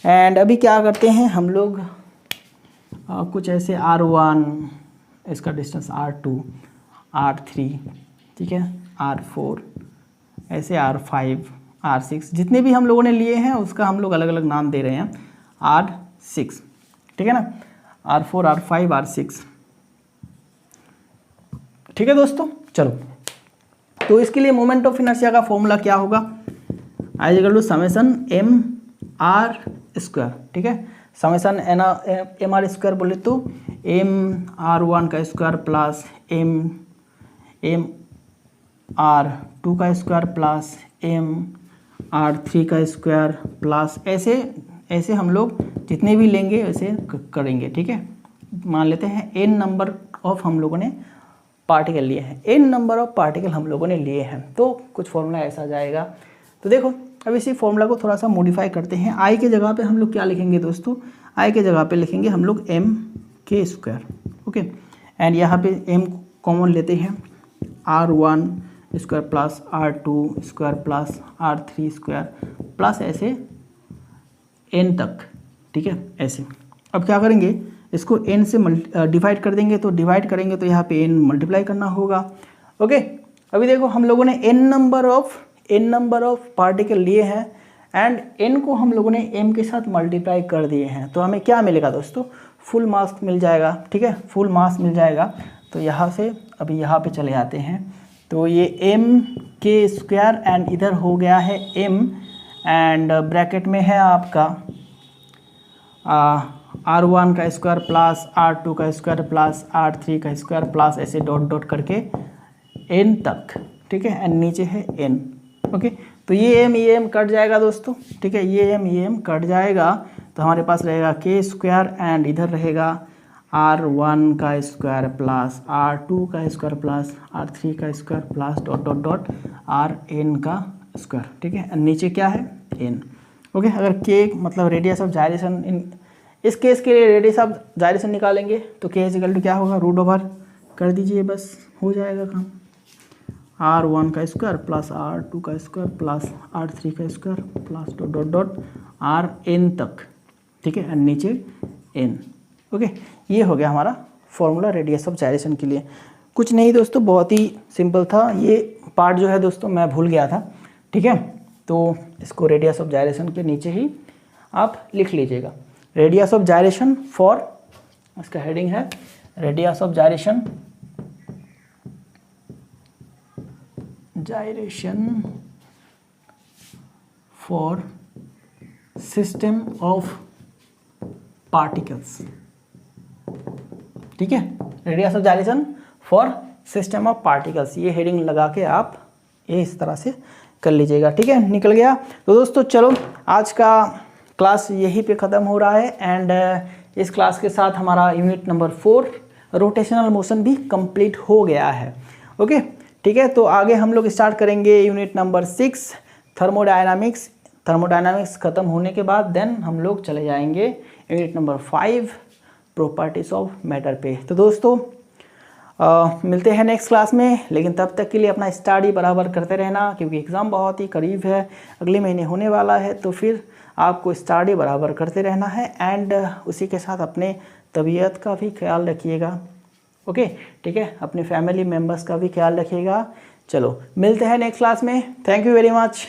एंड अभी क्या करते हैं हम लोग, कुछ ऐसे R1, इसका डिस्टेंस R2, R3, ठीक है, R4, ऐसे R5, R6, जितने भी हम लोगों ने लिए हैं उसका हम लोग अलग अलग नाम दे रहे हैं, R6, ठीक है ना, R4, R5, R6, ठीक है दोस्तों। चलो, तो इसके लिए मोमेंट ऑफ इनर्शिया का फॉर्मूला क्या होगा, I equal to summation M R square, ठीक है, समेसन एम आर स्क्वायर बोले तो M_R1 का स्क्वायर प्लस M_R2 का स्क्वायर प्लस M_R3 का स्क्वायर प्लस ऐसे हम लोग जितने भी लेंगे वैसे करेंगे, ठीक है। मान लेते हैं n नंबर ऑफ हम लोगों ने पार्टिकल लिए हैं, n नंबर ऑफ पार्टिकल हम लोगों ने लिए हैं, तो कुछ फॉर्मूला ऐसा जाएगा। तो देखो अब इसी फॉर्मूला को थोड़ा सा मॉडिफाई करते हैं। i के जगह पे हम लोग क्या लिखेंगे दोस्तों, i के जगह पे लिखेंगे हम लोग m² ओके, एंड यहाँ पे m कॉमन लेते हैं, R1 square plus R2 square plus R3 square plus ऐसे n तक, ठीक है, ऐसे। अब क्या करेंगे, इसको n से डिवाइड कर देंगे, तो डिवाइड करेंगे तो यहाँ पे n मल्टीप्लाई करना होगा। ओके, अभी देखो हम लोगों ने n नंबर ऑफ पार्टिकल लिए हैं एंड n को हम लोगों ने m के साथ मल्टीप्लाई कर दिए हैं, तो हमें क्या मिलेगा दोस्तों, फुल मास मिल जाएगा, ठीक है, फुल मास मिल जाएगा। तो यहाँ से अभी यहाँ पे चले आते हैं, तो ये m² एंड इधर हो गया है m, एंड ब्रैकेट में है आपका R1 का स्क्वायर प्लस R2 का स्क्वायर प्लस R3 का स्क्वायर प्लस ऐसे डॉट डॉट करके n तक, ठीक है, एंड नीचे है n। ओके, तो ये m कट जाएगा दोस्तों, ठीक है, ये m कट जाएगा, तो हमारे पास रहेगा k² एंड इधर रहेगा R1 का स्क्वायर प्लस R2 का स्क्वायर प्लस R3 का square plus dot dot dot Rn का स्क्वायर, ठीक है, एंड नीचे क्या है n। ओके, अगर k मतलब रेडियस ऑफ जाइरेशन, इस केस के लिए रेडियस ऑफ जाइरेशन निकालेंगे तो k इक्वल टू क्या होगा, रूट ओवर कर दीजिए, बस हो जाएगा काम, R1 का स्क्वायर प्लस R2 का स्क्वायर प्लस R3 का square plus dot dot dot Rn तक, ठीक है, एंड नीचे n। ओके, ये हो गया हमारा फॉर्मूला रेडियस ऑफ जाइरेशन के लिए। कुछ नहीं दोस्तों, बहुत ही सिंपल था, ये पार्ट जो है दोस्तों मैं भूल गया था, ठीक है, तो इसको रेडियस ऑफ जाइरेशन के नीचे ही आप लिख लीजिएगा, रेडियस ऑफ जाइरेशन फॉर, इसका हेडिंग है radius of gyration for system of particles, ठीक है, radius of gyration for system of particles, ये हेडिंग लगा के आप ये इस तरह से कर लीजिएगा, ठीक है, निकल गया। तो दोस्तों चलो, आज का क्लास यहीं पे ख़त्म हो रहा है, एंड इस क्लास के साथ हमारा यूनिट नंबर 4 रोटेशनल मोशन भी कंप्लीट हो गया है। ओके, ठीक है, तो आगे हम लोग स्टार्ट करेंगे यूनिट नंबर 6 थर्मोडायनामिक्स। थर्मोडायनामिक्स ख़त्म होने के बाद देन हम लोग चले जाएंगे unit number 5 properties of matter पे। तो दोस्तों मिलते हैं नेक्स्ट क्लास में, लेकिन तब तक के लिए अपना स्टडी बराबर करते रहना, क्योंकि एग्ज़ाम बहुत ही करीब है, अगले महीने होने वाला है, तो फिर आपको स्टडी बराबर करते रहना है, एंड उसी के साथ अपने तबीयत का भी ख्याल रखिएगा। ओके, ठीक है, अपने फैमिली मेम्बर्स का भी ख्याल रखिएगा। चलो मिलते हैं नेक्स्ट क्लास में, थैंक यू वेरी मच।